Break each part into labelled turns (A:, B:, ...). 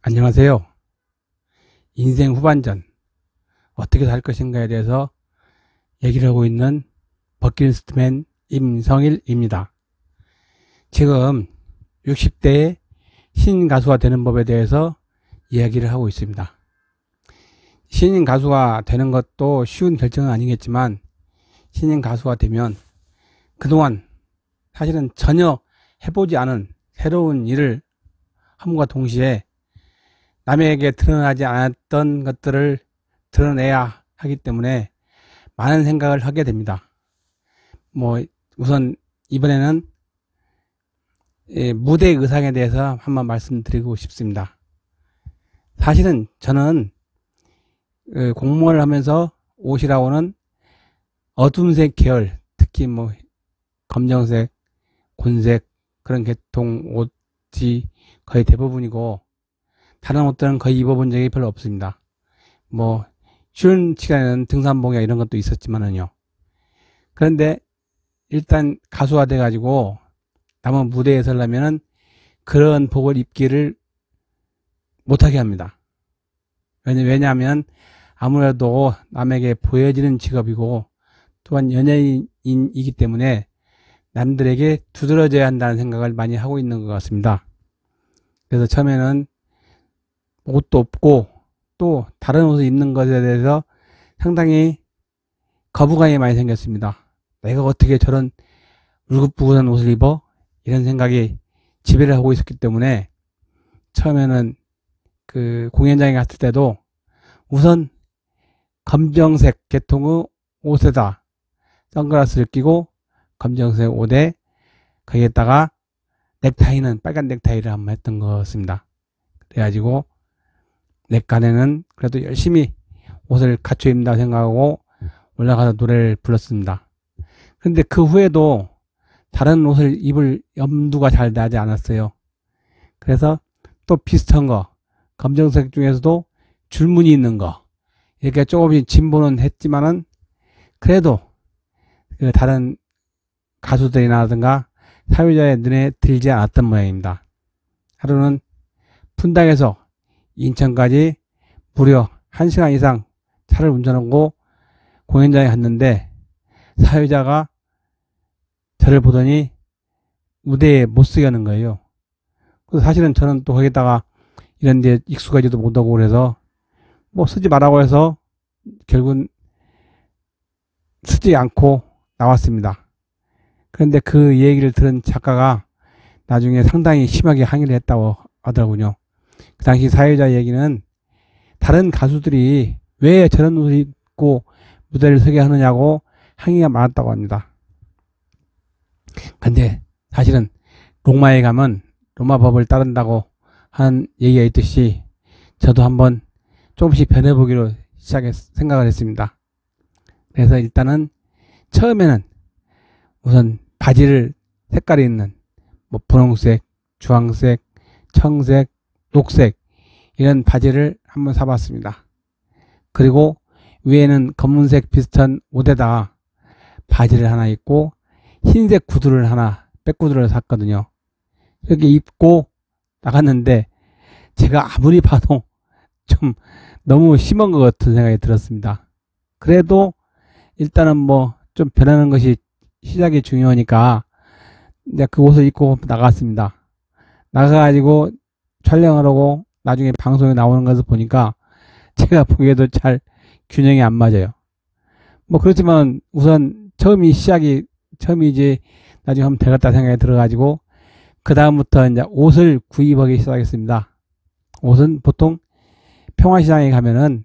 A: 안녕하세요. 인생 후반전 어떻게 살 것인가에 대해서 얘기를 하고 있는 버킷리스트맨 임성일입니다. 지금 60대의 신인 가수가 되는 법에 대해서 이야기를 하고 있습니다. 신인 가수가 되는 것도 쉬운 결정은 아니겠지만 신인 가수가 되면 그동안 사실은 전혀 해보지 않은 새로운 일을 함과 동시에 남에게 드러나지 않았던 것들을 드러내야 하기 때문에 많은 생각을 하게 됩니다. 우선 이번에는 무대 의상에 대해서 한번 말씀드리고 싶습니다. 사실은 저는 공무원을 하면서 옷이라고는 어둠색 계열, 특히 검정색, 곤색 그런 계통 옷이 거의 대부분이고 다른 옷들은 거의 입어본 적이 별로 없습니다. 쉬운 시간에는 등산복이나 이런 것도 있었지만은요. 그런데 일단 가수가 돼가지고 남은 무대에 서려면은 그런 복을 입기를 못하게 합니다. 왜냐하면 아무래도 남에게 보여지는 직업이고 또한 연예인이기 때문에 남들에게 두드러져야 한다는 생각을 많이 하고 있는 것 같습니다. 그래서 처음에는 옷도 없고 또 다른 옷을 입는 것에 대해서 상당히 거부감이 많이 생겼습니다. 내가 어떻게 저런 울긋불긋한 옷을 입어? 이런 생각이 지배를 하고 있었기 때문에 처음에는 그 공연장에 갔을 때도 우선 검정색 계통의 옷에다 선글라스를 끼고 검정색 옷에 거기에다가 넥타이는 빨간 넥타이를 한번 했던 것 같습니다. 그래가지고 넥간에는 그래도 열심히 옷을 갖춰 입는다 생각하고 올라가서 노래를 불렀습니다. 그런데 그 후에도 다른 옷을 입을 염두가 잘 나지 않았어요. 그래서 또 비슷한 거, 검정색 중에서도 줄무늬 있는 거 이렇게 조금씩 진보는 했지만은 그래도 그 다른 가수들이라든가 사회자의 눈에 들지 않았던 모양입니다. 하루는 분당에서 인천까지 무려 1시간 이상 차를 운전하고 공연장에 갔는데 사회자가 저를 보더니 무대에 못 쓰게 하는 거예요. 그래서 사실은 저는 또 거기다가 이런 데 익숙하지도 못하고 그래서 쓰지 말라고 해서 결국은 쓰지 않고 나왔습니다. 그런데 그 얘기를 들은 작가가 나중에 상당히 심하게 항의를 했다고 하더라고요. 그 당시 사회자 얘기는 다른 가수들이 왜 저런 옷을 입고 무대를 서게 하느냐고 항의가 많았다고 합니다. 근데 사실은 로마에 가면 로마 법을 따른다고 하는 얘기가 있듯이 저도 한번 조금씩 변해보기로 생각을 했습니다. 그래서 일단은 처음에는 우선 바지를 색깔이 있는 분홍색, 주황색, 청색, 녹색 이런 바지를 한번 사봤습니다. 그리고 위에는 검은색 비슷한 옷에다가 바지를 하나 입고 흰색 구두를 하나, 백구두를 샀거든요. 이렇게 입고 나갔는데 제가 아무리 봐도 좀 너무 심한 것 같은 생각이 들었습니다. 그래도 일단은 좀 변하는 것이 시작이 중요하니까 이제 그 옷을 입고 나갔습니다. 나가가지고 촬영을 하고 나중에 방송에 나오는 것을 보니까 제가 보기에도 잘 균형이 안 맞아요. 그렇지만 우선 처음이지 나중에 하면 되겠다 생각이 들어가지고 그 다음부터 이제 옷을 구입하기 시작했습니다. 옷은 보통 평화시장에 가면은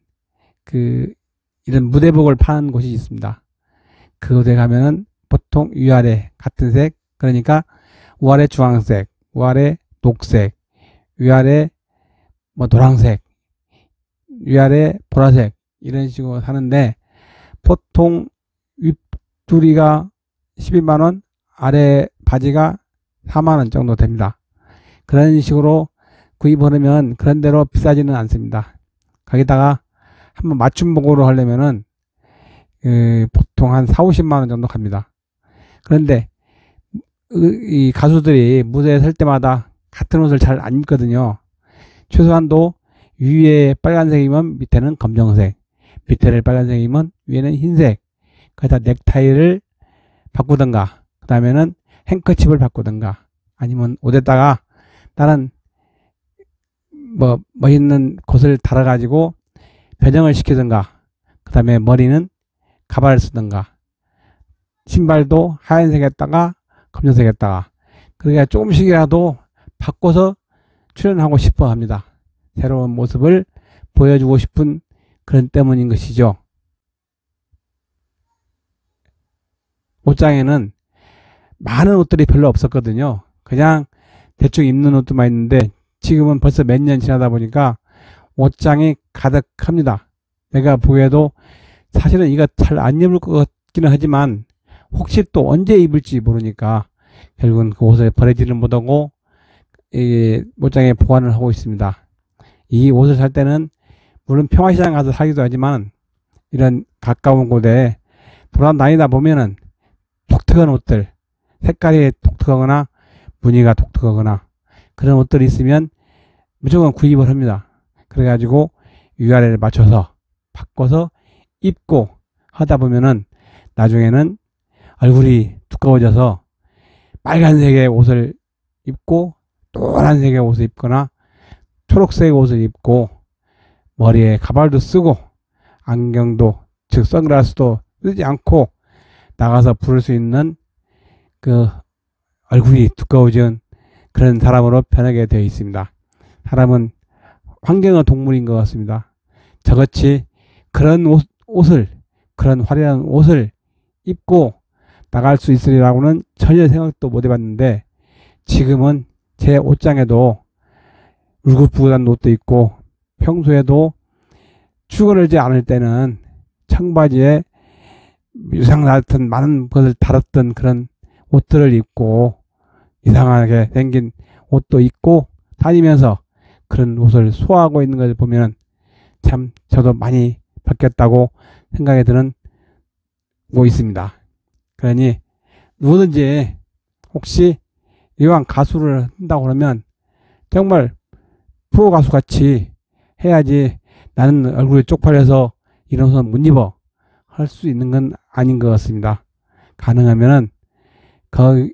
A: 이런 무대복을 파는 곳이 있습니다. 그곳에 가면은 보통 위아래 같은 색, 그러니까 위아래 주황색, 위아래 녹색, 위아래 노란색, 위아래 보라색 이런 식으로 사는데 보통 윗두리가 12만원, 아래 바지가 4만원 정도 됩니다. 그런 식으로 구입하려면 그런 대로 비싸지는 않습니다. 거기다가 한번 맞춤복으로 하려면은 보통 한 4, 50만원 정도 갑니다. 그런데 이 가수들이 무대에 설 때마다 같은 옷을 잘 안 입거든요. 최소한도 위에 빨간색이면 밑에는 검정색, 밑에를 빨간색이면 위에는 흰색. 거기다 넥타이를 바꾸든가, 그 다음에는 행커칩을 바꾸든가, 아니면 옷에다가 다른 뭐 멋있는 곳을 달아가지고 변형을 시키든가, 그 다음에 머리는 가발을 쓰든가, 신발도 하얀색에다가 검정색에다가, 그러니까 조금씩이라도 바꿔서 출연하고 싶어 합니다. 새로운 모습을 보여주고 싶은 그런 때문인 것이죠. 옷장에는 많은 옷들이 별로 없었거든요. 그냥 대충 입는 옷들만 있는데 지금은 벌써 몇 년 지나다 보니까 옷장이 가득합니다. 내가 보기에도 사실은 이거 잘 안 입을 것 같기는 하지만 혹시 또 언제 입을지 모르니까 결국은 그 옷을 버리지는 못하고 이 옷장에 보관을 하고 있습니다. 이 옷을 살 때는 물론 평화시장 가서 사기도 하지만 이런 가까운 곳에 돌아다니다 보면은 독특한 옷들, 색깔이 독특하거나 무늬가 독특하거나 그런 옷들이 있으면 무조건 구입을 합니다. 그래가지고 위아래를 맞춰서 바꿔서 입고 하다 보면은 나중에는 얼굴이 두꺼워져서 빨간색의 옷을 입고 노란색의 옷을 입거나 초록색의 옷을 입고 머리에 가발도 쓰고 안경도 즉 선글라스도 쓰지 않고 나가서 부를 수 있는 그 얼굴이 두꺼워진 그런 사람으로 변하게 되어 있습니다. 사람은 환경의 동물인 것 같습니다. 저같이 그런 옷을 그런 화려한 옷을 입고 나갈 수 있으리라고는 전혀 생각도 못 해봤는데 지금은 제 옷장에도 울긋불긋한 옷도 있고 평소에도 출근하지 않을 때는 청바지에 유상 같은 많은 것을 달았던 그런 옷들을 입고 이상하게 생긴 옷도 입고 다니면서 그런 옷을 소화하고 있는 것을 보면 참 저도 많이 바뀌었다고 생각이 드는 거 있습니다. 그러니 누구든지 혹시 이왕 가수를 한다고 그러면 정말 프로 가수 같이 해야지 나는 얼굴이 쪽팔려서 이런 옷은 못 입어 할 수 있는 건 아닌 것 같습니다. 가능하면은 그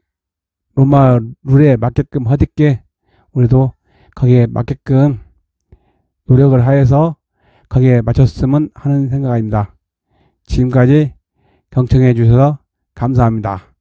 A: 로마 룰에 맞게끔 하듯게 우리도 거기에 맞게끔 노력을 하여서 거기에 맞췄으면 하는 생각입니다. 지금까지 경청해 주셔서 감사합니다.